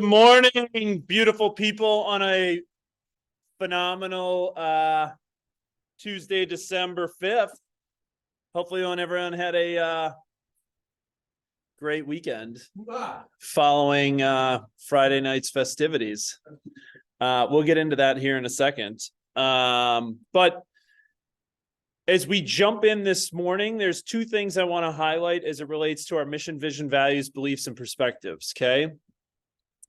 Good morning, beautiful people, on a phenomenal Tuesday, December 5th. Hopefully everyone had a great weekend following Friday night's festivities. We'll get into that here in a second. But as we jump in this morning, there's two things I want to highlight as it relates to our mission, vision, values, beliefs, and perspectives, okay?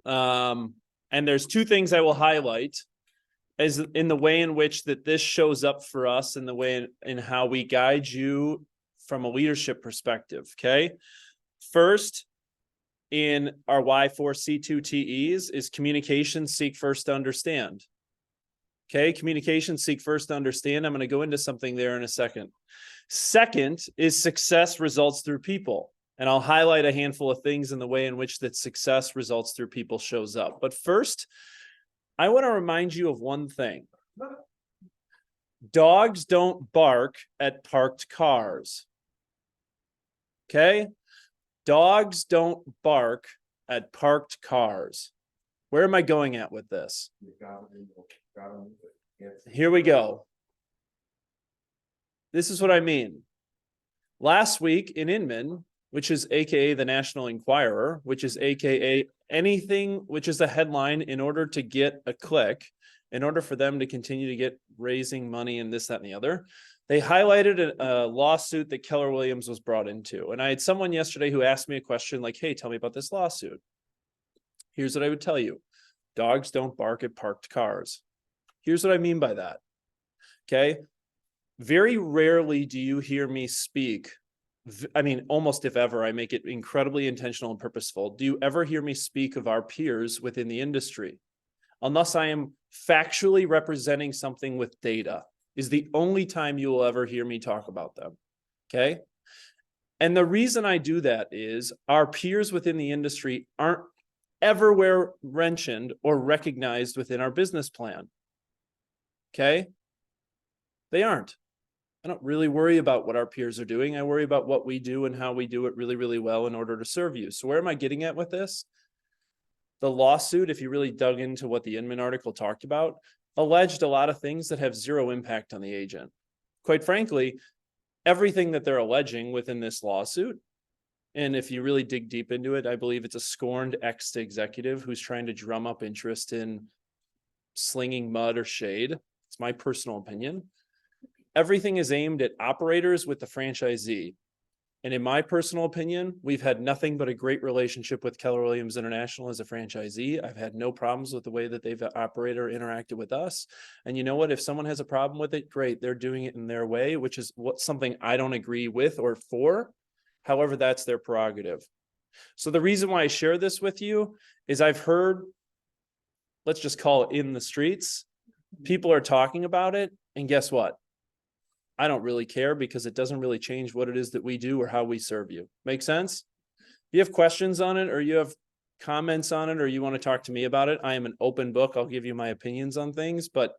And there's two things I will highlight as in the way in which that this shows up for us, in the way in how we guide you from a leadership perspective, okay? First, in our Y4C2TEs is communication, seek first to understand. Okay, communication, seek first to understand. I'm going to go into something there in a second. Second is success results through people. And I'll highlight a handful of things in the way in which that success results through people shows up. But first, I want to remind you of one thing. Dogs don't bark at parked cars. Okay? Dogs don't bark at parked cars. Where am I going at with this? Here we go. This is what I mean. Last week in Inman, which is AKA the National Enquirer, which is AKA anything which is a headline in order to get a click, in order for them to continue to get raising money and this, that, and the other, they highlighted a lawsuit that Keller Williams was brought into. And I had someone yesterday who asked me a question like, hey, tell me about this lawsuit. Here's what I would tell you. Dogs don't bark at parked cars. Here's what I mean by that. Okay. Very rarely do you hear me speak. I mean, almost if ever, I make it incredibly intentional and purposeful. Do you ever hear me speak of our peers within the industry? Unless I am factually representing something with data, is the only time you will ever hear me talk about them. Okay. And the reason I do that is our peers within the industry aren't everywhere mentioned or recognized within our business plan. Okay. They aren't. I don't really worry about what our peers are doing. I worry about what we do and how we do it really, really well in order to serve you. So where am I getting at with this? The lawsuit, if you really dug into what the Inman article talked about, alleged a lot of things that have zero impact on the agent. Quite frankly, everything that they're alleging within this lawsuit, and if you really dig deep into it, I believe it's a scorned ex-executive who's trying to drum up interest in slinging mud or shade. It's my personal opinion. Everything is aimed at operators with the franchisee. And in my personal opinion, we've had nothing but a great relationship with Keller Williams International as a franchisee. I've had no problems with the way that they've operated or interacted with us. And you know what? If someone has a problem with it, great. They're doing it in their way, which is something I don't agree with or for. However, that's their prerogative. So the reason why I share this with you is I've heard, let's just call it in the streets, people are talking about it. And guess what? I don't really care because it doesn't really change what it is that we do or how we serve you. Make sense? If you have questions on it or you have comments on it or you want to talk to me about it, I am an open book. I'll give you my opinions on things, but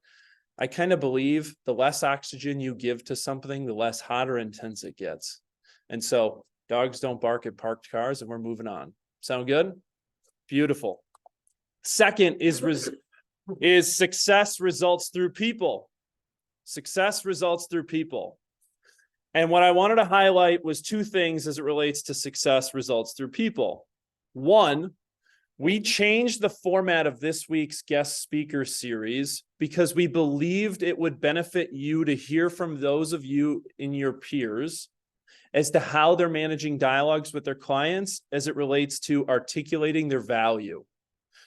I kind of believe the less oxygen you give to something, the less hot or intense it gets. And so dogs don't bark at parked cars, and we're moving on. Sound good? Beautiful. Second is success results through people. Success results through people. And what I wanted to highlight was two things as it relates to success results through people. One, we changed the format of this week's guest speaker series because we believed it would benefit you to hear from those of you in your peers as to how they're managing dialogues with their clients as it relates to articulating their value.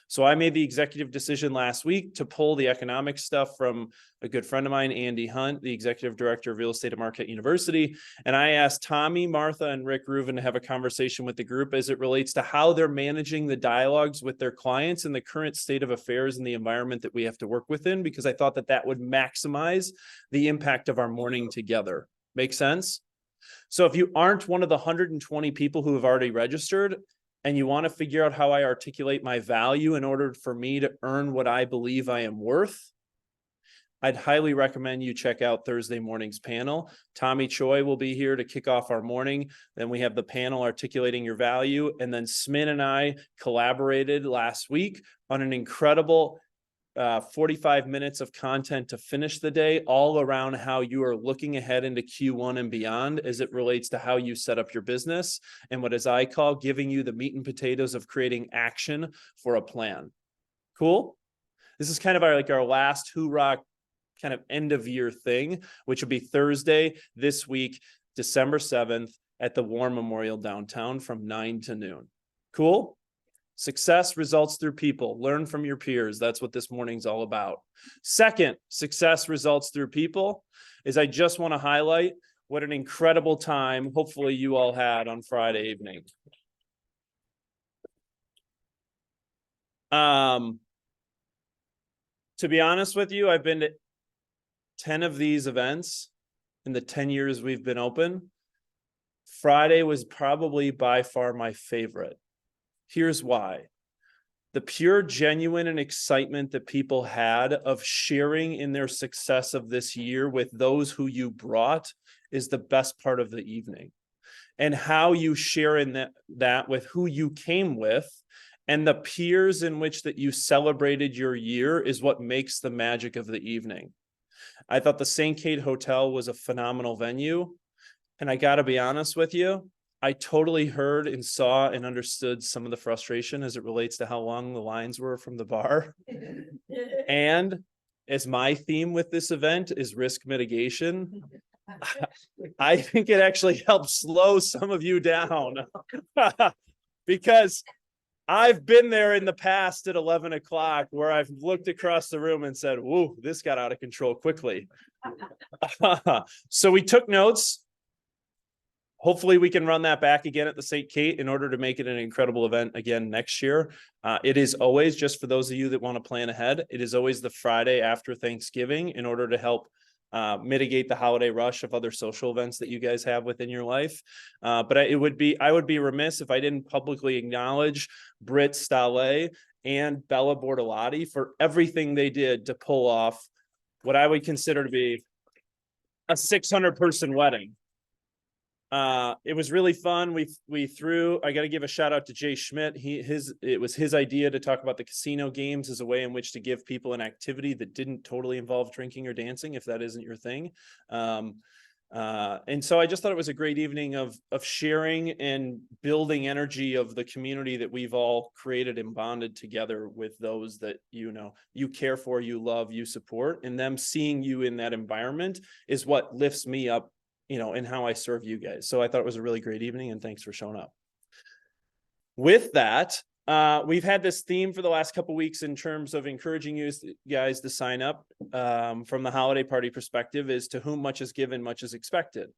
So I made the executive decision last week to pull the economic stuff from a good friend of mine, Andy Hunt, the executive director of real estate at Marquette University. And I asked Tommy, Martha, and Rick Reuven to have a conversation with the group as it relates to how they're managing the dialogues with their clients and the current state of affairs and the environment that we have to work within, because I thought that that would maximize the impact of our morning together. Make sense? So if you aren't one of the 120 people who have already registered, and you want to figure out how I articulate my value in order for me to earn what I believe I am worth, I'd highly recommend you check out Thursday morning's panel. Tommy Choi will be here to kick off our morning. Then we have the panel articulating your value. And then Smin and I collaborated last week on an incredible 45 minutes of content to finish the day, all around how you are looking ahead into Q1 and beyond as it relates to how you set up your business and what, as I call, giving you the meat and potatoes of creating action for a plan. Cool? This is kind of our last hoorah kind of end of year thing, which will be Thursday this week, December 7th at the War Memorial downtown from 9 to noon. Cool? Success results through people. Learn from your peers. That's what this morning's all about. Second, success results through people is I just want to highlight what an incredible time hopefully you all had on Friday evening. To be honest with you, I've been to 10 of these events in the 10 years we've been open. Friday was probably by far my favorite. Here's why. The pure, genuine, and excitement that people had of sharing in their success of this year with those who you brought is the best part of the evening. And how you share in that with who you came with and the peers in which that you celebrated your year is what makes the magic of the evening. I thought the St. Kate Hotel was a phenomenal venue. And I got to be honest with you, I totally heard and saw and understood some of the frustration as it relates to how long the lines were from the bar. And as my theme with this event is risk mitigation, I think it actually helped slow some of you down because I've been there in the past at 11 o'clock where I've looked across the room and said, whoa, this got out of control quickly. So we took notes. Hopefully we can run that back again at the St. Kate in order to make it an incredible event again next year. It is always, just for those of you that want to plan ahead, it is always the Friday after Thanksgiving in order to help mitigate the holiday rush of other social events that you guys have within your life. But I would be remiss if I didn't publicly acknowledge Britt Stale and Bella Bortolotti for everything they did to pull off what I would consider to be a 600-person wedding. It was really fun. I got to give a shout out to Jay Schmidt. It was his idea to talk about the casino games as a way in which to give people an activity that didn't totally involve drinking or dancing, if that isn't your thing. And so I just thought it was a great evening of sharing and building energy of the community that we've all created and bonded together with those that, you care for, you love, you support, and them seeing you in that environment is what lifts me up, and how I serve you guys. So I thought it was a really great evening, and thanks for showing up. With that, we've had this theme for the last couple of weeks in terms of encouraging you guys to sign up from the holiday party perspective is to whom much is given, much is expected.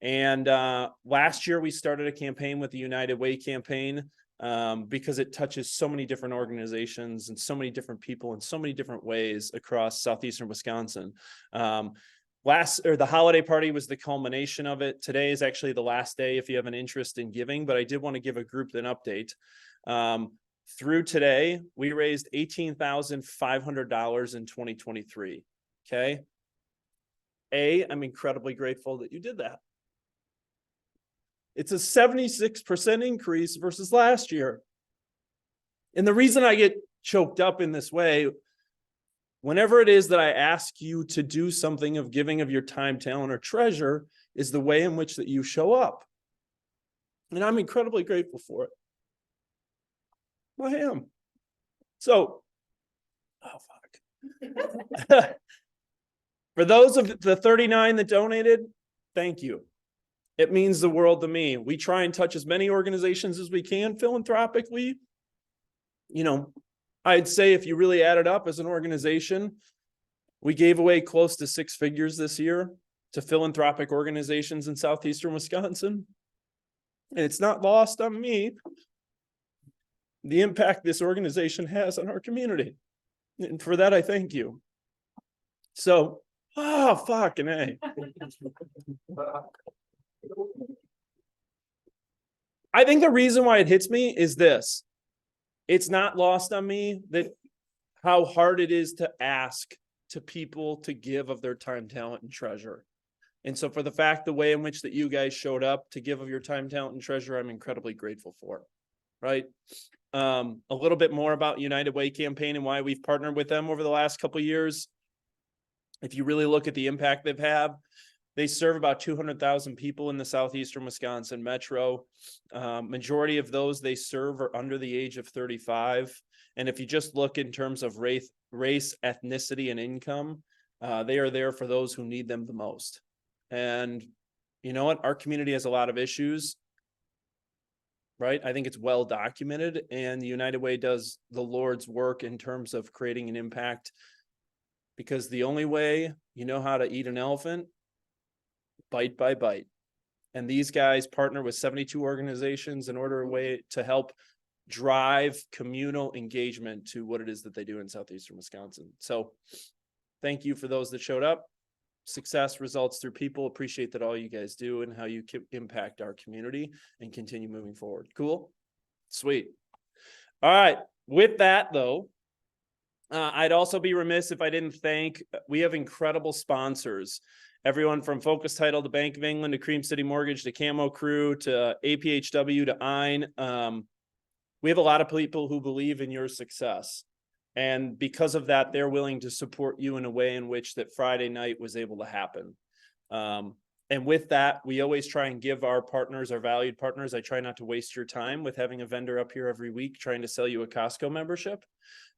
And last year we started a campaign with the United Way campaign because it touches so many different organizations and so many different people in so many different ways across southeastern Wisconsin. The holiday party was the culmination of it. Today is actually the last day if you have an interest in giving, but I did want to give a group an update. Through today, we raised $18,500 in 2023. Okay. I'm incredibly grateful that you did that. It's a 76% increase versus last year. And the reason I get choked up in this way, whenever it is that I ask you to do something of giving of your time, talent, or treasure, is the way in which that you show up. And I'm incredibly grateful for it. I am. So, for those of the 39 that donated, thank you. It means the world to me. We try and touch as many organizations as we can philanthropically. I'd say if you really add it up as an organization, we gave away close to 6 figures this year to philanthropic organizations in southeastern Wisconsin. And it's not lost on me the impact this organization has on our community. And for that, I thank you. So, fucking A. I think the reason why it hits me is this. It's not lost on me that how hard it is to ask to people to give of their time, talent, and treasure. And so for the way in which that you guys showed up to give of your time, talent, and treasure, I'm incredibly grateful for, right? A little bit more about United Way campaign and why we've partnered with them over the last couple of years. If you really look at the impact they've had, they serve about 200,000 people in the southeastern Wisconsin metro. Majority of those they serve are under the age of 35. And if you just look in terms of race, ethnicity, and income, they are there for those who need them the most. And you know what? Our community has a lot of issues, right? I think it's well documented, and the United Way does the Lord's work in terms of creating an impact, because the only way you know how to eat an elephant, bite by bite. And these guys partner with 72 organizations in order to help drive communal engagement to what it is that they do in southeastern Wisconsin. So thank you for those that showed up. Success results through people. Appreciate that all you guys do and how you impact our community and continue moving forward. Cool? Sweet. All right. With that, though, I'd also be remiss if I didn't thank, we have incredible sponsors. Everyone from Focus Title to Bank of England to Cream City Mortgage to Camo Crew to APHW to EIN. We have a lot of people who believe in your success. And because of that, they're willing to support you in a way in which that Friday night was able to happen. And with that, we always try and give our partners, our valued partners, I try not to waste your time with having a vendor up here every week trying to sell you a Costco membership.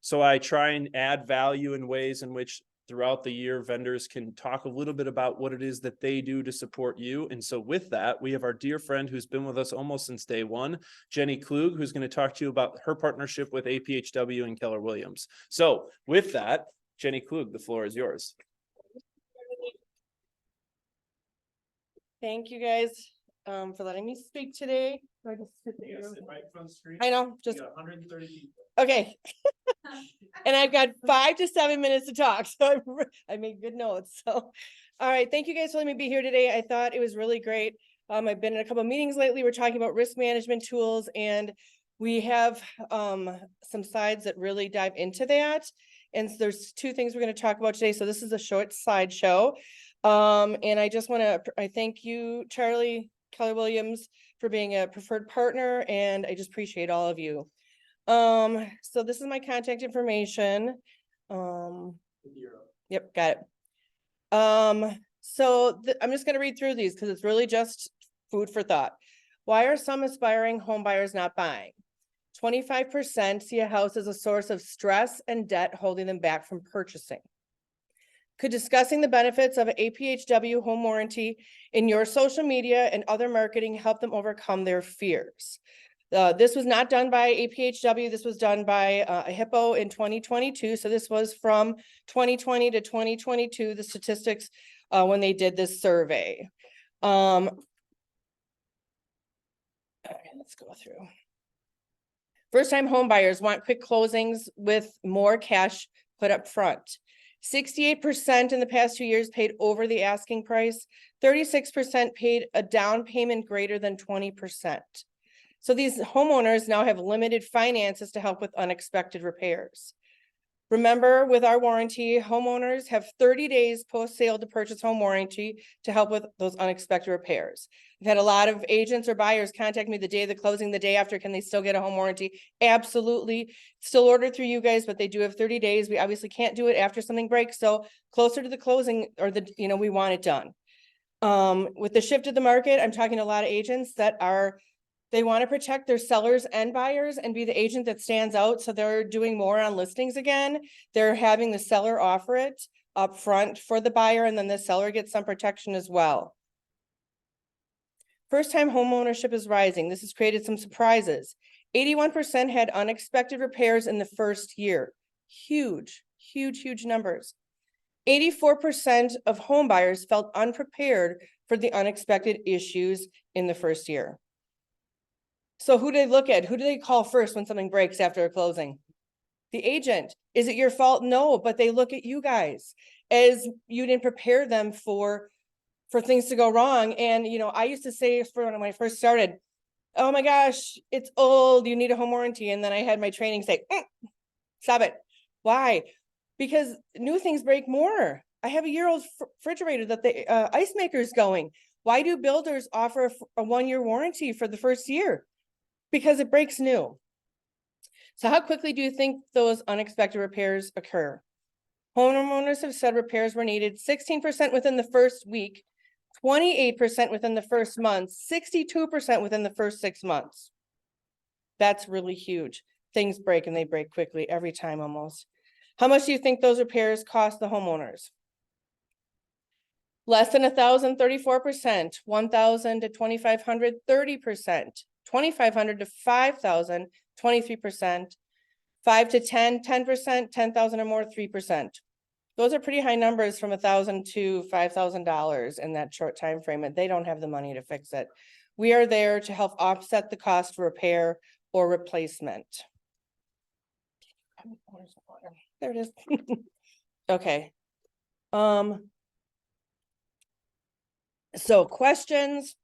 So I try and add value in ways in which throughout the year, vendors can talk a little bit about what it is that they do to support you. And so with that, we have our dear friend who's been with us almost since day one, Jenny Klug, who's going to talk to you about her partnership with APHW and Keller Williams. So with that, Jenny Klug, the floor is yours. Thank you guys for letting me speak today. I just sit there? Right from the screen. I know, just 130 people. okay. And I've got 5 to 7 minutes to talk, so I made good notes. So, all right, thank you guys for letting me be here today. I thought it was really great. I've been in a couple of meetings lately. We're talking about risk management tools, and we have some slides that really dive into that. And so there's 2 things we're going to talk about today. So this is a short slideshow. And I just want to, I thank you, Charlie, Keller Williams, for being a preferred partner, and I just appreciate all of you. So this is my contact information. Yep, got it. So I'm just going to read through these because it's really just food for thought. Why are some aspiring home buyers not buying? 25% see a house as a source of stress and debt holding them back from purchasing. Could discussing the benefits of an APHW home warranty in your social media and other marketing help them overcome their fears? This was not done by APHW. This was done by a HIPPO in 2022. So this was from 2020 to 2022, the statistics when they did this survey. Okay, let's go through. First-time home buyers want quick closings with more cash put up front. 68% in the past 2 years paid over the asking price. 36% paid a down payment greater than 20%. So these homeowners now have limited finances to help with unexpected repairs. Remember, with our warranty, homeowners have 30 days post-sale to purchase home warranty to help with those unexpected repairs. I've had a lot of agents or buyers contact me the day of the closing, the day after, can they still get a home warranty? Absolutely. Still ordered through you guys, but they do have 30 days. We obviously can't do it after something breaks. So closer to the closing or we want it done. With the shift of the market, I'm talking to a lot of agents that they want to protect their sellers and buyers and be the agent that stands out. So they're doing more on listings again. They're having the seller offer it up front for the buyer, and then the seller gets some protection as well. First-time home ownership is rising. This has created some surprises. 81% had unexpected repairs in the first year. Huge, huge, huge numbers. 84% of home buyers felt unprepared for the unexpected issues in the first year. So who do they look at? Who do they call first when something breaks after a closing? The agent. Is it your fault? No, but they look at you guys as you didn't prepare them for things to go wrong. And, I used to say when I first started, oh my gosh, it's old, you need a home warranty. And then I had my training say, stop it. Why? because new things break more. I have a year-old refrigerator that the ice maker is going. Why do builders offer a 1-year warranty for the first year? Because it breaks new. So how quickly do you think those unexpected repairs occur? Homeowners have said repairs were needed 16% within the first week, 28% within the first month, 62% within the first 6 months. That's really huge. Things break and they break quickly every time almost. How much do you think those repairs cost the homeowners? Less than 1,000, 34%, 1,000 to 2,500, 30%, 2,500 to 5,000, 23%, 5 to 10, 10%, 10,000 or more, 3%. Those are pretty high numbers from $1,000 to $5,000 in that short time frame, and they don't have the money to fix it. We are there to help offset the cost for repair or replacement. There it is. Okay. So questions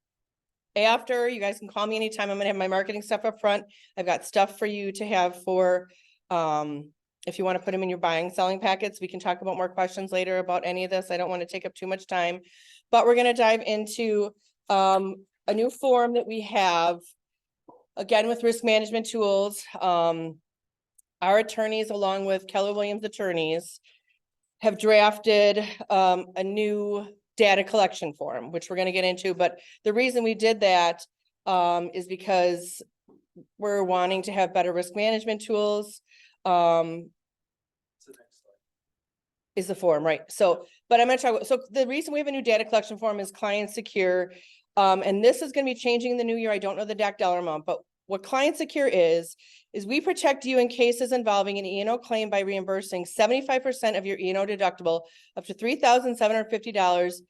after, you guys can call me anytime. I'm gonna have my marketing stuff up front. I've got stuff for you to have for, if you want to put them in your buying, selling packets. We can talk about more questions later about any of this. I don't want to take up too much time, but we're gonna dive into a new form that we have, again, with risk management tools. Our attorneys, along with Keller Williams attorneys, have drafted a new data collection form, which we're going to get into. But the reason we did that is because we're wanting to have better risk management tools. Is the form, right? So, but I'm going to talk about, so the reason we have a new data collection form is Client Secure. And this is going to be changing in the new year. I don't know the exact dollar amount, but what Client Secure is we protect you in cases involving an E&O claim by reimbursing 75% of your E&O deductible up to $3,750.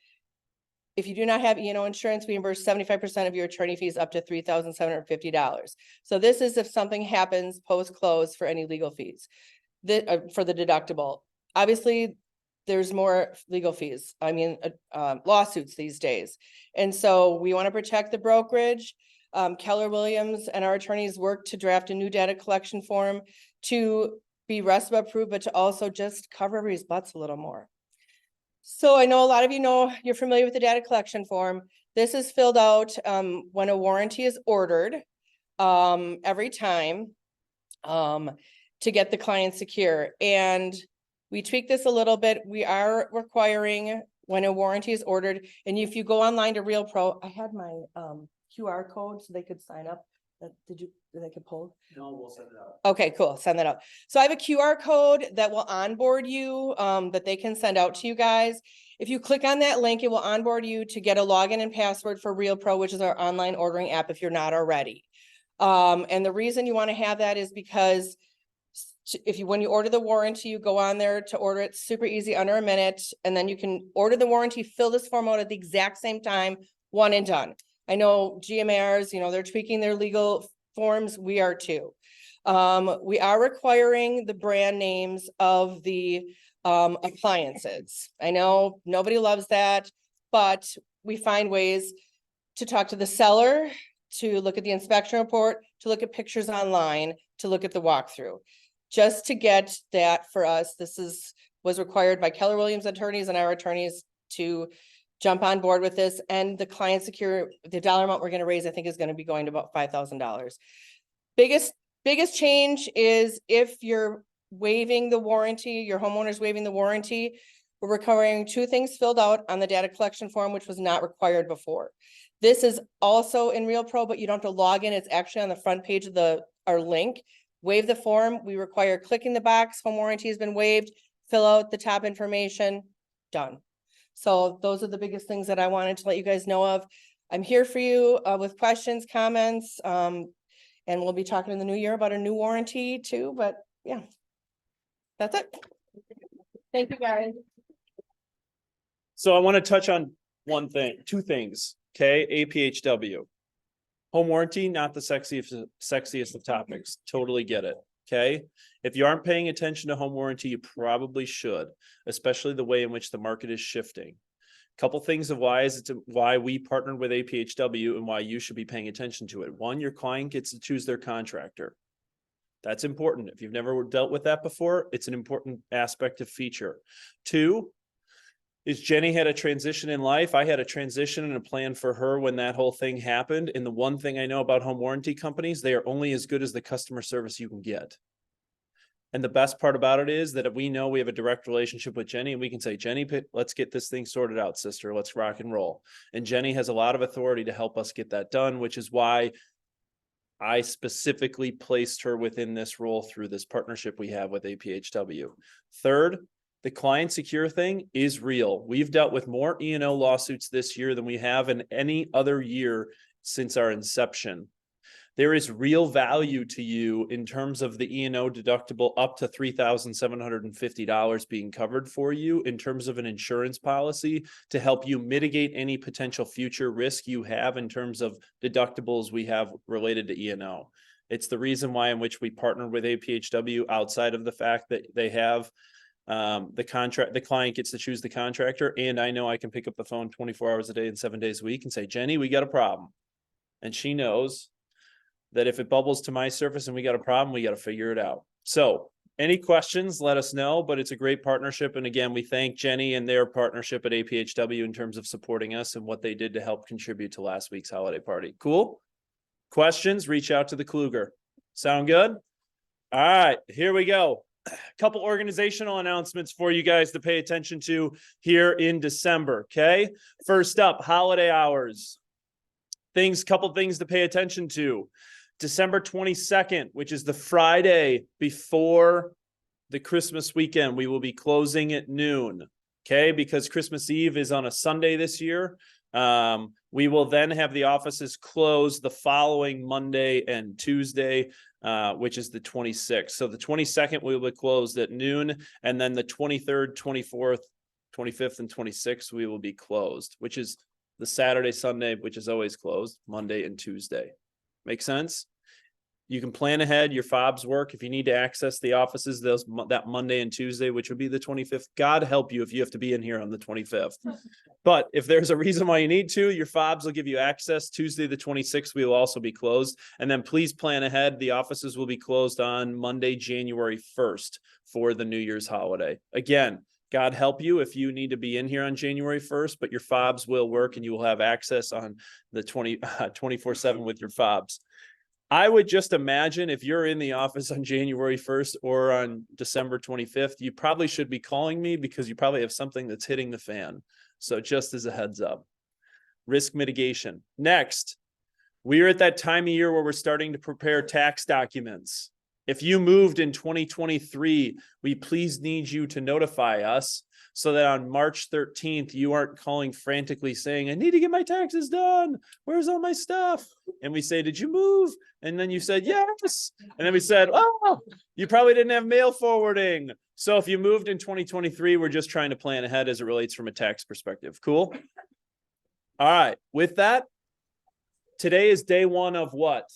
If you do not have E&O insurance, we reimburse 75% of your attorney fees up to $3,750. So this is if something happens post-close for any legal fees for the deductible. Obviously, there's more legal fees. I mean, lawsuits these days. And so we want to protect the brokerage. Keller Williams and our attorneys work to draft a new data collection form to be RESPA approved, but to also just cover everybody's butts a little more. So I know a lot of you know, you're familiar with the data collection form. This is filled out when a warranty is ordered every time to get the client secure. And we tweak this a little bit. We are requiring when a warranty is ordered, and if you go online to Real Pro, I had my QR code so they could sign up. Did they could pull? No, we'll send it out. Okay, cool. Send that out. So I have a QR code that will onboard you, that they can send out to you guys. If you click on that link, it will onboard you to get a login and password for Real Pro, which is our online ordering app if you're not already. And the reason you want to have that is because when you order the warranty, you go on there to order it, super easy, under a minute, and then you can order the warranty, fill this form out at the exact same time, one and done. I know GMRs, they're tweaking their legal forms. We are too. We are requiring the brand names of the appliances. I know nobody loves that, but we find ways to talk to the seller, to look at the inspection report, to look at pictures online, to look at the walkthrough. Just to get that for us, was required by Keller Williams attorneys and our attorneys to jump on board with this. And the Client Secure, the dollar amount we're going to raise, I think is going to be going to about $5,000. Biggest change is if you're waiving the warranty, your homeowner's waiving the warranty, we're requiring 2 things filled out on the data collection form, which was not required before. This is also in Real Pro, but you don't have to log in. It's actually on the front page of our link. Waive the form. We require clicking the box. Home warranty has been waived. Fill out the top information. Done. So those are the biggest things that I wanted to let you guys know of. I'm here for you with questions, comments, and we'll be talking in the new year about a new warranty too. But yeah, that's it. Thank you, guys. So I want to touch on two things. Okay, APHW. Home warranty, not the sexiest of topics. Totally get it. Okay. If you aren't paying attention to home warranty, you probably should, especially the way in which the market is shifting. Couple things of why we partnered with APHW and why you should be paying attention to it. One, your client gets to choose their contractor. That's important. If you've never dealt with that before, it's an important aspect of feature. 2 is Jenny had a transition in life. I had a transition and a plan for her when that whole thing happened. And the one thing I know about home warranty companies, they are only as good as the customer service you can get. And the best part about it is that we know we have a direct relationship with Jenny, and we can say, Jenny, let's get this thing sorted out, sister. Let's rock and roll. And Jenny has a lot of authority to help us get that done, which is why I specifically placed her within this role through this partnership we have with APHW. Third, the client secure thing is real. We've dealt with more E&O lawsuits this year than we have in any other year since our inception. There is real value to you in terms of the E&O deductible up to $3,750 being covered for you in terms of an insurance policy to help you mitigate any potential future risk you have in terms of deductibles we have related to E&O. It's the reason why in which we partner with APHW outside of the fact that they have the contract, the client gets to choose the contractor. And I know I can pick up the phone 24 hours a day and 7 days a week and say, Jenny, we got a problem. And she knows that if it bubbles to my surface and we got a problem, we got to figure it out. So any questions, let us know, but it's a great partnership. And again, we thank Jenny and their partnership at APHW in terms of supporting us and what they did to help contribute to last week's holiday party. Cool. Questions, reach out to the Kluger. Sound good? All right, here we go. A couple organizational announcements for you guys to pay attention to here in December. Okay. First up, holiday hours. Couple things to pay attention to. December 22nd, which is the Friday before the Christmas weekend, we will be closing at noon. Okay, because Christmas Eve is on a Sunday this year. We will then have the offices closed the following Monday and Tuesday, which is the 26th. So the 22nd we will be closed at noon, and then the 23rd, 24th, 25th, and 26th we will be closed, which is the Saturday, Sunday, which is always closed, Monday and Tuesday. Make sense? You can plan ahead your fobs work. If you need to access the offices that Monday and Tuesday, which would be the 25th, God help you if you have to be in here on the 25th. But if there's a reason why you need to, your fobs will give you access. Tuesday, the 26th, we will also be closed. And then please plan ahead. The offices will be closed on Monday, January 1st for the New Year's holiday. Again, God help you if you need to be in here on January 1st, but your fobs will work and you will have access on the 24/7 with your fobs. I would just imagine if you're in the office on January 1st or on December 25th, you probably should be calling me because you probably have something that's hitting the fan. So just as a heads up. Risk mitigation. Next, we are at that time of year where we're starting to prepare tax documents. If you moved in 2023, we please need you to notify us so that on March 13th, you aren't calling frantically saying, I need to get my taxes done. Where's all my stuff? And we say, did you move? And then you said, yes. And then we said, oh, you probably didn't have mail forwarding. So if you moved in 2023, we're just trying to plan ahead as it relates from a tax perspective. Cool. All right. With that, today is day one of what?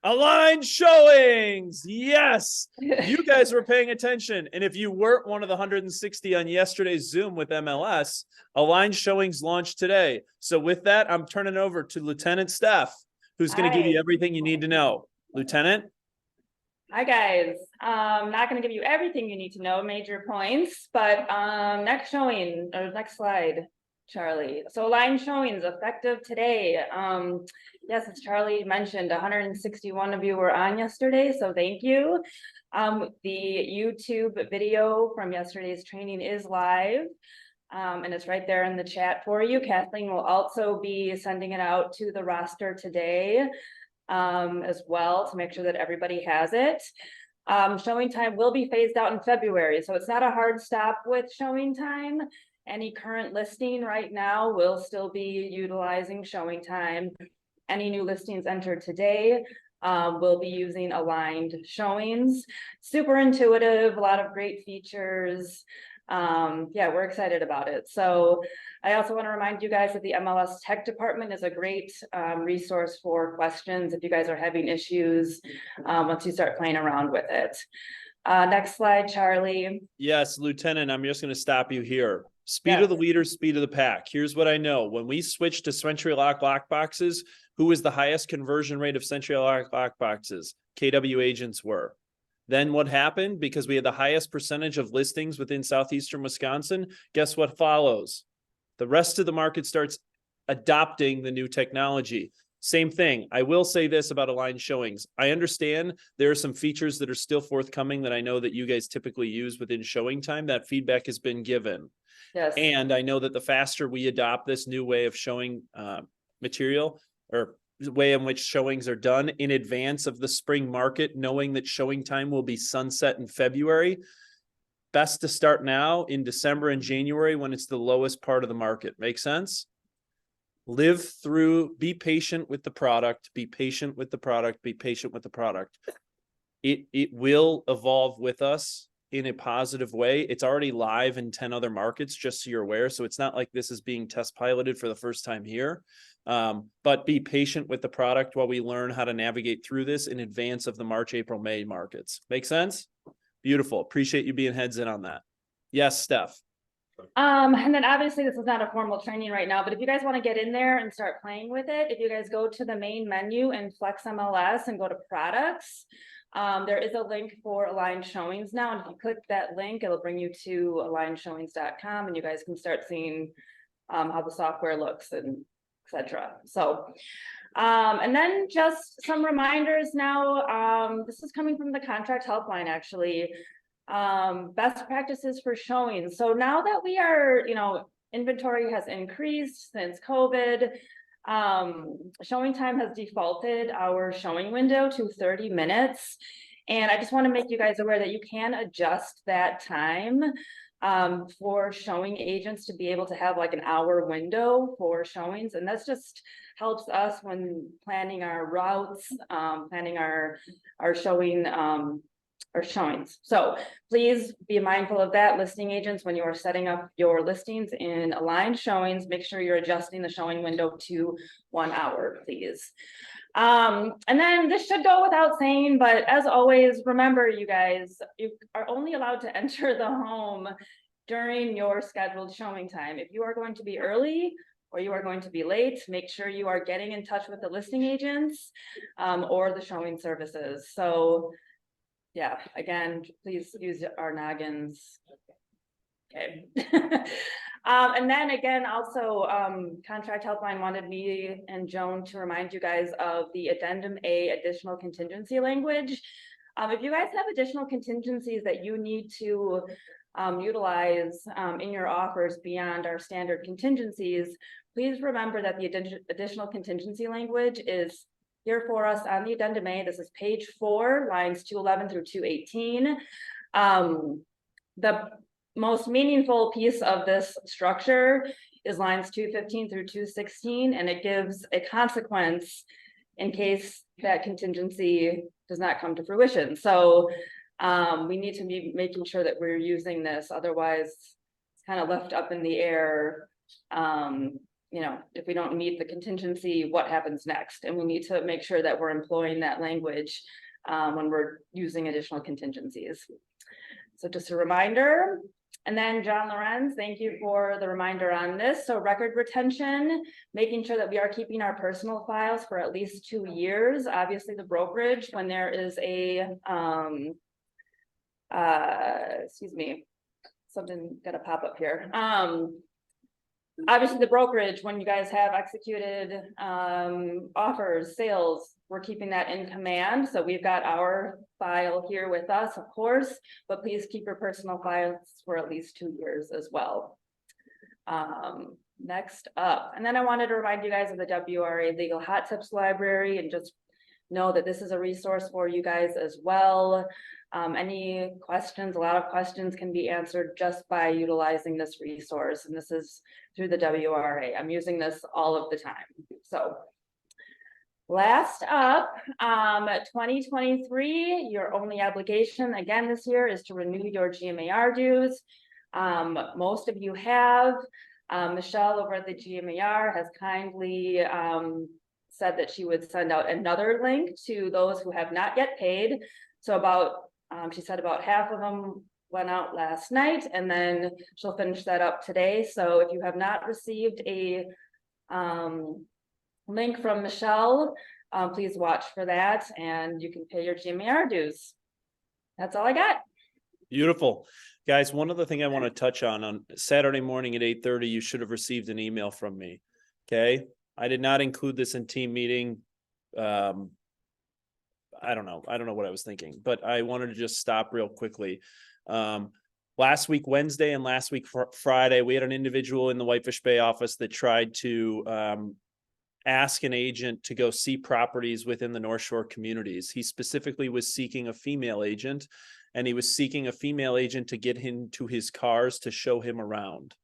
Aligned showings. Yes. You guys were paying attention. And if you weren't one of the 160 on yesterday's Zoom with MLS, Aligned showings launched today. So with that, I'm turning over to Lieutenant Steph, who's going to give you everything you need to know. Lieutenant. Hi guys. Not going to give you everything you need to know, major points, but next showing or next slide, Charlie. So Aligned showings effective today. Yes, as Charlie mentioned, 161 of you were on yesterday, so thank you. The YouTube video from yesterday's training is live, and it's right there in the chat for you. Kathleen will also be sending it out to the roster today as well to make sure that everybody has it. Showing time will be phased out in February, so it's not a hard stop with showing time. Any current listing right now will still be utilizing showing time. Any new listings entered today will be using Aligned showings. Super intuitive, a lot of great features. Yeah, we're excited about it. So I also want to remind you guys that the MLS Tech Department is a great resource for questions if you guys are having issues once you start playing around with it. Next slide, Charlie. Yes, Lieutenant, I'm just going to stop you here. Speed of the leader, speed of the pack. Here's what I know. When we switched to Century Lock lockboxes, who was the highest conversion rate of Century Lock lockboxes? KW agents were. Then what happened? Because we had the highest percentage of listings within southeastern Wisconsin, guess what follows? The rest of the market starts adopting the new technology. Same thing. I will say this about Aligned Showings. I understand there are some features that are still forthcoming that I know that you guys typically use within showing time. That feedback has been given. Yes. And I know that the faster we adopt this new way of showing material or the way in which showings are done in advance of the spring market, knowing that showing time will be sunset in February, best to start now in December and January when it's the lowest part of the market. Make sense? Live through, be patient with the product, be patient with the product, be patient with the product. It will evolve with us in a positive way. It's already live in 10 other markets, just so you're aware. So it's not like this is being test piloted for the first time here. But be patient with the product while we learn how to navigate through this in advance of the March, April, May markets. Make sense? Beautiful. Appreciate you being heads in on that. Yes, Steph. And then obviously this is not a formal training right now, but if you guys want to get in there and start playing with it, if you guys go to the main menu in Flex MLS and go to products, there is a link for Aligned Showings now. And if you click that link, it'll bring you to alignedshowings.com and you guys can start seeing how the software looks and etc. So, and then just some reminders now. This is coming from the contract helpline actually. Best practices for showing. So now that we are, inventory has increased since COVID, showing time has defaulted our showing window to 30 minutes. And I just want to make you guys aware that you can adjust that time for showing agents to be able to have like an hour window for showings. And that's just helps us when planning our routes, planning our showing, or showings. So please be mindful of that, listing agents, when you are setting up your listings in Aligned Showings, make sure you're adjusting the showing window to 1 hour, please. And then this should go without saying, but as always, remember you guys, you are only allowed to enter the home during your scheduled showing time. If you are going to be early or you are going to be late, make sure you are getting in touch with the listing agents or the showing services. So yeah, again, please use our noggins. Okay. And then again, also, Contract Helpline wanted me and Joan to remind you guys of the Addendum A additional contingency language. If you guys have additional contingencies that you need to utilize in your offers beyond our standard contingencies, please remember that the additional contingency language is here for us on the Addendum A. This is page 4, lines 211 through 218. The most meaningful piece of this structure is lines 215 through 216, and it gives a consequence in case that contingency does not come to fruition. So we need to be making sure that we're using this, otherwise it's kind of left up in the air. If we don't meet the contingency, what happens next? And we need to make sure that we're employing that language when we're using additional contingencies. So just a reminder. And then John Lorenz, thank you for the reminder on this. So record retention, making sure that we are keeping our personal files for at least 2 years. Obviously the brokerage, when there is a, something got to pop up here. Obviously the brokerage, when you guys have executed offers, sales, we're keeping that in command. So we've got our file here with us, of course, but please keep your personal files for at least 2 years as well. Next up, and then I wanted to remind you guys of the WRA Legal Hot Tips Library, and just know that this is a resource for you guys as well. Any questions, a lot of questions can be answered just by utilizing this resource. And this is through the WRA. I'm using this all of the time. So last up, 2023, your only obligation again this year is to renew your GMAR dues. Most of you have. Michelle over at the GMAR has kindly said that she would send out another link to those who have not yet paid. So she said about half of them went out last night, and then she'll finish that up today. So if you have not received a link from Michelle, Please watch for that and you can pay your GMAR dues. That's all I got. Beautiful. Guys, one other thing I want to touch on Saturday morning at 8:30, you should have received an email from me. Okay. I did not include this in team meeting. I don't know what I was thinking, but I wanted to just stop real quickly. Last week, Wednesday, and last week, Friday, we had an individual in the Whitefish Bay office that tried to ask an agent to go see properties within the North Shore communities. He specifically was seeking a female agent, and he was seeking a female agent to get him to his cars to show him around.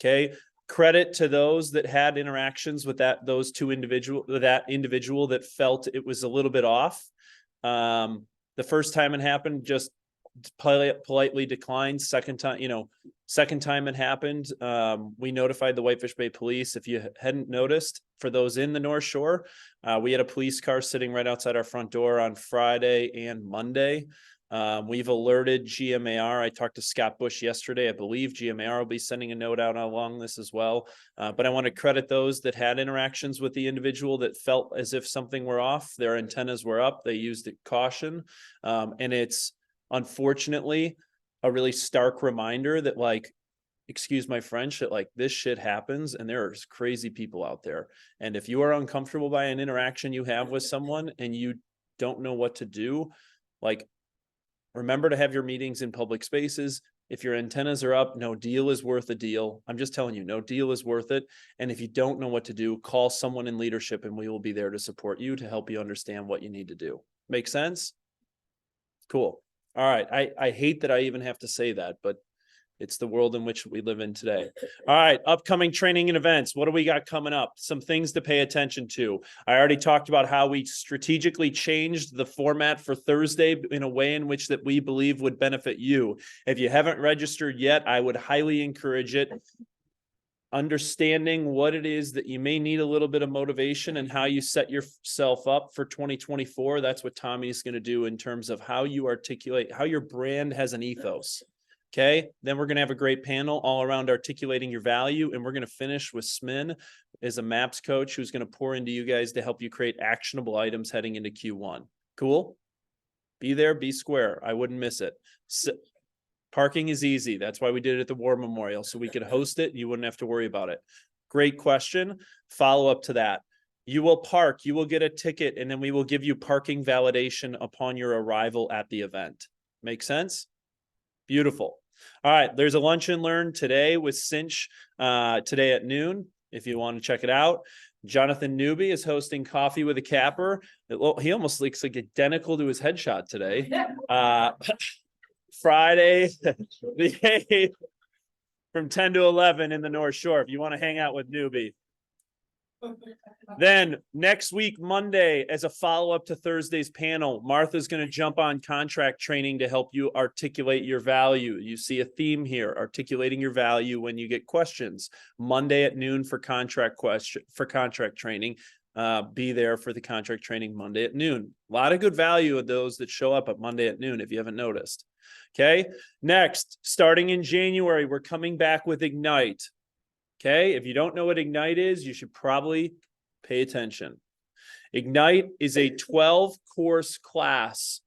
Okay. Credit to those that had interactions with that individual that felt it was a little bit off. The first time it happened, just politely declined. Second time it happened, we notified the Whitefish Bay Police. If you hadn't noticed, for those in the North Shore, we had a police car sitting right outside our front door on Friday and Monday. We've alerted GMAR. I talked to Scott Bush yesterday. I believe GMAR will be sending a note out along this as well. But I want to credit those that had interactions with the individual that felt as if something were off. Their antennas were up. They used caution. And it's unfortunately a really stark reminder that, like, excuse my French, that like this shit happens and there's crazy people out there. And if you are uncomfortable by an interaction you have with someone and you don't know what to do, like, remember to have your meetings in public spaces. If your antennas are up, no deal is worth a deal. I'm just telling you, no deal is worth it. And if you don't know what to do, call someone in leadership and we will be there to support you, to help you understand what you need to do. Make sense? Cool. All right. I hate that I even have to say that, but it's the world in which we live in today. All right. Upcoming training and events. What do we got coming up? Some things to pay attention to. I already talked about how we strategically changed the format for Thursday in a way in which that we believe would benefit you. If you haven't registered yet, I would highly encourage it. Understanding what it is that you may need a little bit of motivation and how you set yourself up for 2024. That's what Tommy's going to do in terms of how you articulate, how your brand has an ethos. Okay. Then we're going to have a great panel all around articulating your value. And we're going to finish with Smin as a MAPS coach who's going to pour into you guys to help you create actionable items heading into Q1. Cool. Be there, be square. I wouldn't miss it. Parking is easy. That's why we did it at the War Memorial, so we could host it. You wouldn't have to worry about it. Great question. Follow up to that. You will park, you will get a ticket, and then we will give you parking validation upon your arrival at the event. Make sense? Beautiful. All right. There's a lunch and learn today with Cinch today at noon. If you want to check it out. Jonathan Newby is hosting Coffee with a Capper. Well, he almost looks like identical to his headshot today. Friday, the 8th, from 10 to 11 in the North Shore, if you want to hang out with Newby. Then next week, Monday, as a follow-up to Thursday's panel, Martha's going to jump on contract training to help you articulate your value. You see a theme here, articulating your value when you get questions. Monday at noon for contract training. Be there for the contract training Monday at noon. A lot of good value of those that show up at Monday at noon, if you haven't noticed. Okay. Next, starting in January, we're coming back with Ignite. Okay. If you don't know what Ignite is, you should probably pay attention. Ignite is a 12-course class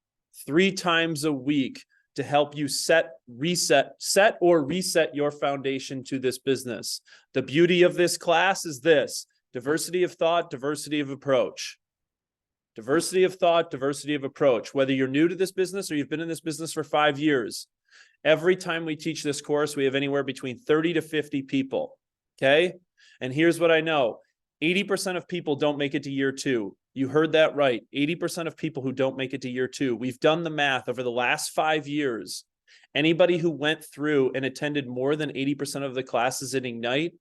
3 times a week to help you set or reset your foundation to this business. The beauty of this class is this: diversity of thought, diversity of approach. Diversity of thought, diversity of approach. Whether you're new to this business or you've been in this business for 5 years, every time we teach this course, we have anywhere between 30 to 50 people. Okay. And here's what I know. 80% of people don't make it to year 2. You heard that right. 80% of people who don't make it to year 2. We've done the math over the last 5 years. Anybody who went through and attended more than 80% of the classes at Ignite,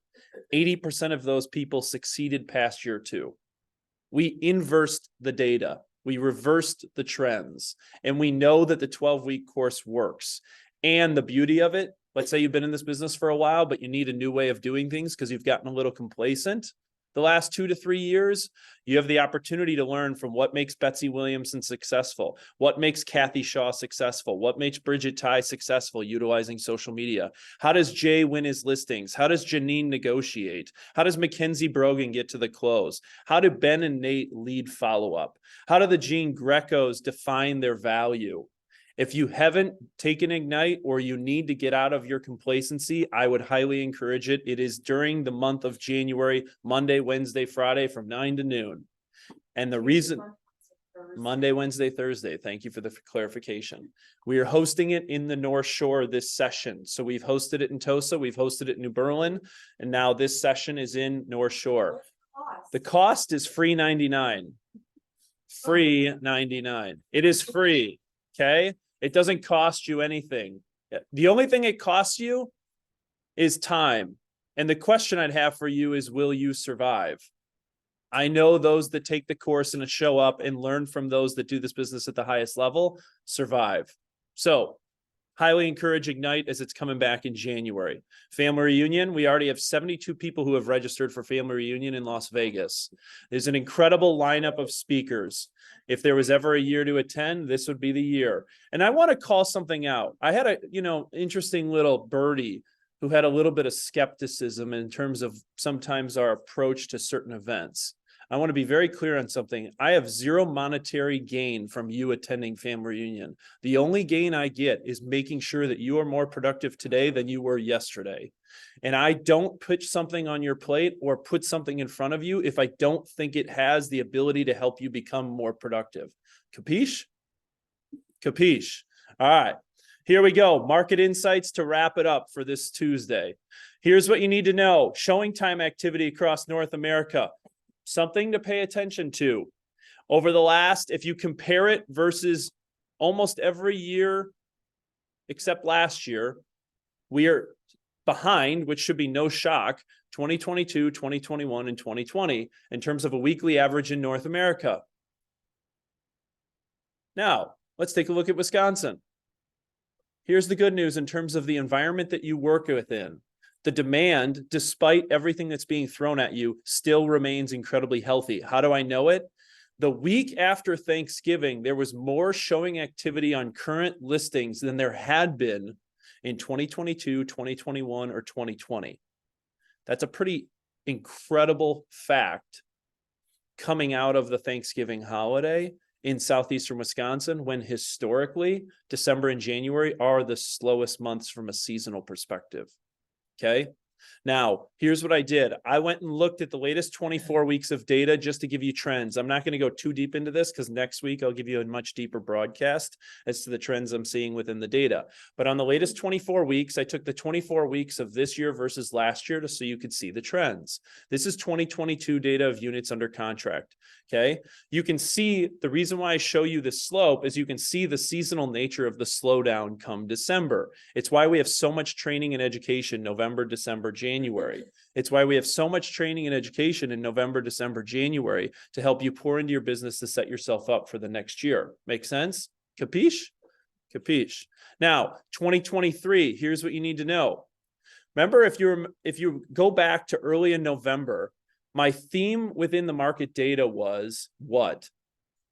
80% of those people succeeded past year 2. We inversed the data. We reversed the trends. And we know that the 12-week course works. And the beauty of it, let's say you've been in this business for a while, but you need a new way of doing things because you've gotten a little complacent. the last 2 to 3 years, you have the opportunity to learn from what makes Betsy Williamson successful, what makes Kathy Shaw successful, what makes Bridget Ty successful utilizing social media. How does Jay win his listings? How does Janine negotiate? How does Mackenzie Brogan get to the close? How do Ben and Nate lead follow-up? How do the Gene Grecos define their value? If you haven't taken Ignite or you need to get out of your complacency, I would highly encourage it. It is during the month of January, Monday, Wednesday, Friday from 9 to noon. And the reason Monday, Wednesday, Thursday. Thank you for the clarification. We are hosting it in the North Shore this session. So we've hosted it in Tosa, we've hosted it in New Berlin, and now this session is in North Shore. The cost is free 99. Free 99. It is free. Okay. It doesn't cost you anything. The only thing it costs you is time. And the question I'd have for you is, will you survive? I know those that take the course and show up and learn from those that do this business at the highest level survive. So highly encourage Ignite as it's coming back in January. Family Reunion, we already have 72 people who have registered for Family Reunion in Las Vegas. There's an incredible lineup of speakers. If there was ever a year to attend, this would be the year. And I want to call something out. I had a, interesting little birdie who had a little bit of skepticism in terms of sometimes our approach to certain events. I want to be very clear on something. I have zero monetary gain from you attending Family Reunion. The only gain I get is making sure that you are more productive today than you were yesterday. And I don't put something on your plate or put something in front of you if I don't think it has the ability to help you become more productive. Capiche? Capiche. All right. Here we go. Market insights to wrap it up for this Tuesday. Here's what you need to know. Showing time activity across North America. Something to pay attention to. Over the last, if you compare it versus almost every year except last year, we are behind, which should be no shock, 2022, 2021, and 2020 in terms of a weekly average in North America. Now, let's take a look at Wisconsin. Here's the good news in terms of the environment that you work within. The demand, despite everything that's being thrown at you, still remains incredibly healthy. How do I know it? The week after Thanksgiving, there was more showing activity on current listings than there had been in 2022, 2021, or 2020. That's a pretty incredible fact coming out of the Thanksgiving holiday in southeastern Wisconsin, when historically December and January are the slowest months from a seasonal perspective. Okay. Now, here's what I did. I went and looked at the latest 24 weeks of data just to give you trends. I'm not going to go too deep into this because next week I'll give you a much deeper broadcast as to the trends I'm seeing within the data. But on the latest 24 weeks, I took the 24 weeks of this year versus last year so you could see the trends. This is 2022 data of units under contract. Okay. You can see the reason why I show you this slope is you can see the seasonal nature of the slowdown come December. It's why we have so much training and education November, December, January. It's why we have so much training and education in November, December, January to help you pour into your business to set yourself up for the next year. Make sense? Capiche? Capiche. Now, 2023, here's what you need to know. Remember, if you go back to early in November, my theme within the market data was what?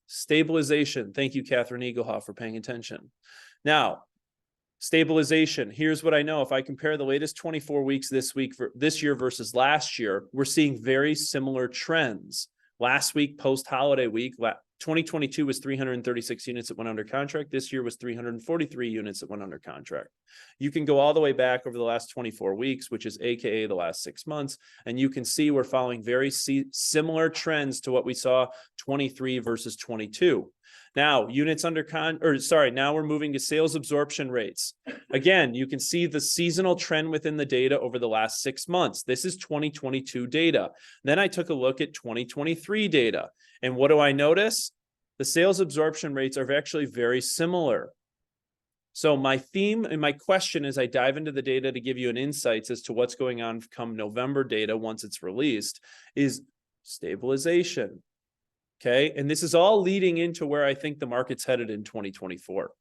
Stabilization. Thank you, Catherine Eaglehoff, for paying attention. Now, stabilization. Here's what I know. If I compare the latest 24 weeks this year versus last year, we're seeing very similar trends. Last week, post-holiday week, 2022 was 336 units that went under contract. This year was 343 units that went under contract. You can go all the way back over the last 24 weeks, which is AKA the last 6 months, and you can see we're following very similar trends to what we saw 23 versus 22. Now, now we're moving to sales absorption rates. Again, you can see the seasonal trend within the data over the last 6 months. This is 2022 data. Then I took a look at 2023 data. And what do I notice? The sales absorption rates are actually very similar. So my theme and my question as I dive into the data to give you an insights as to what's going on come November data once it's released is stabilization. Okay. And this is all leading into where I think the market's headed in 2024.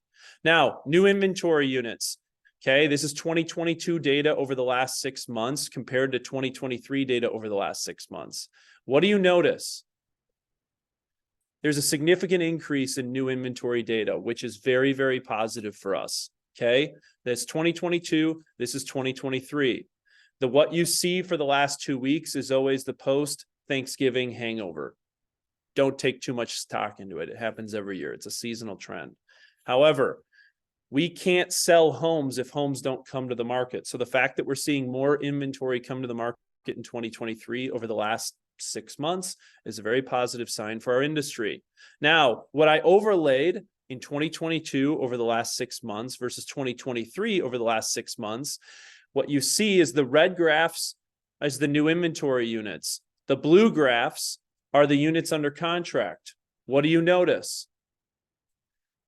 Now, new inventory units. Okay, this is 2022 data over the last 6 months compared to 2023 data over the last 6 months. What do you notice? There's a significant increase in new inventory data, which is very, very positive for us. Okay, that's 2022. This is 2023. What you see for the last 2 weeks is always the post-Thanksgiving hangover. Don't take too much stock into it. It happens every year. It's a seasonal trend. However, we can't sell homes if homes don't come to the market. So the fact that we're seeing more inventory come to the market in 2023 over the last 6 months is a very positive sign for our industry. Now, what I overlaid in 2022 over the last 6 months versus 2023 over the last 6 months, what you see is the red graphs as the new inventory units. The blue graphs are the units under contract. What do you notice?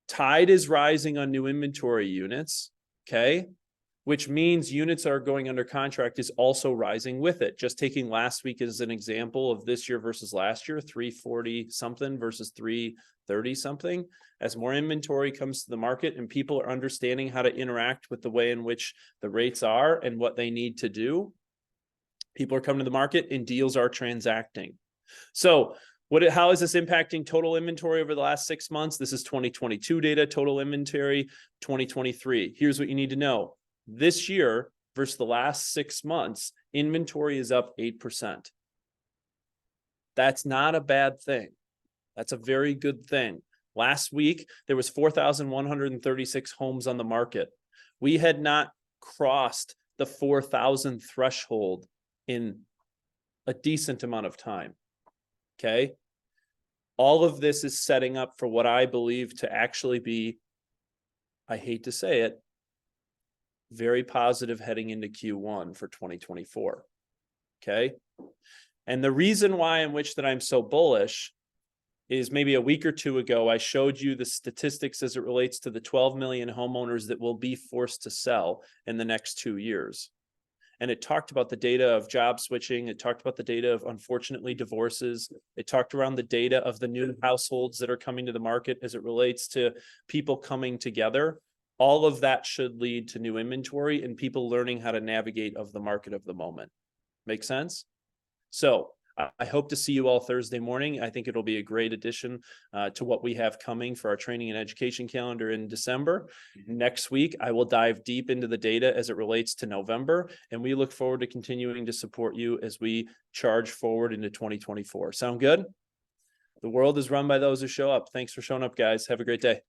Tide is rising on new inventory units, okay? Which means units are going under contract is also rising with it. Just taking last week as an example of this year versus last year, 340 something versus 330 something. As more inventory comes to the market and people are understanding how to interact with the way in which the rates are and what they need to do, people are coming to the market and deals are transacting. So how is this impacting total inventory over the last 6 months? This is 2022 data, total inventory, 2023. Here's what you need to know. This year versus the last 6 months, inventory is up 8%. That's not a bad thing. That's a very good thing. Last week, there was 4,136 homes on the market. We had not crossed the 4,000 threshold in a decent amount of time. Okay. All of this is setting up for what I believe to actually be, I hate to say it, very positive heading into Q1 for 2024. Okay. And the reason why in which that I'm so bullish is maybe a week or two ago, I showed you the statistics as it relates to the 12 million homeowners that will be forced to sell in the next 2 years. And it talked about the data of job switching. It talked about the data of, unfortunately, divorces. It talked around the data of the new households that are coming to the market as it relates to people coming together. All of that should lead to new inventory and people learning how to navigate of the market of the moment. Make sense? So I hope to see you all Thursday morning. I think it'll be a great addition to what we have coming for our training and education calendar in December. Next week, I will dive deep into the data as it relates to November, and we look forward to continuing to support you as we charge forward into 2024. Sound good? The world is run by those who show up. Thanks for showing up, guys. Have a great day.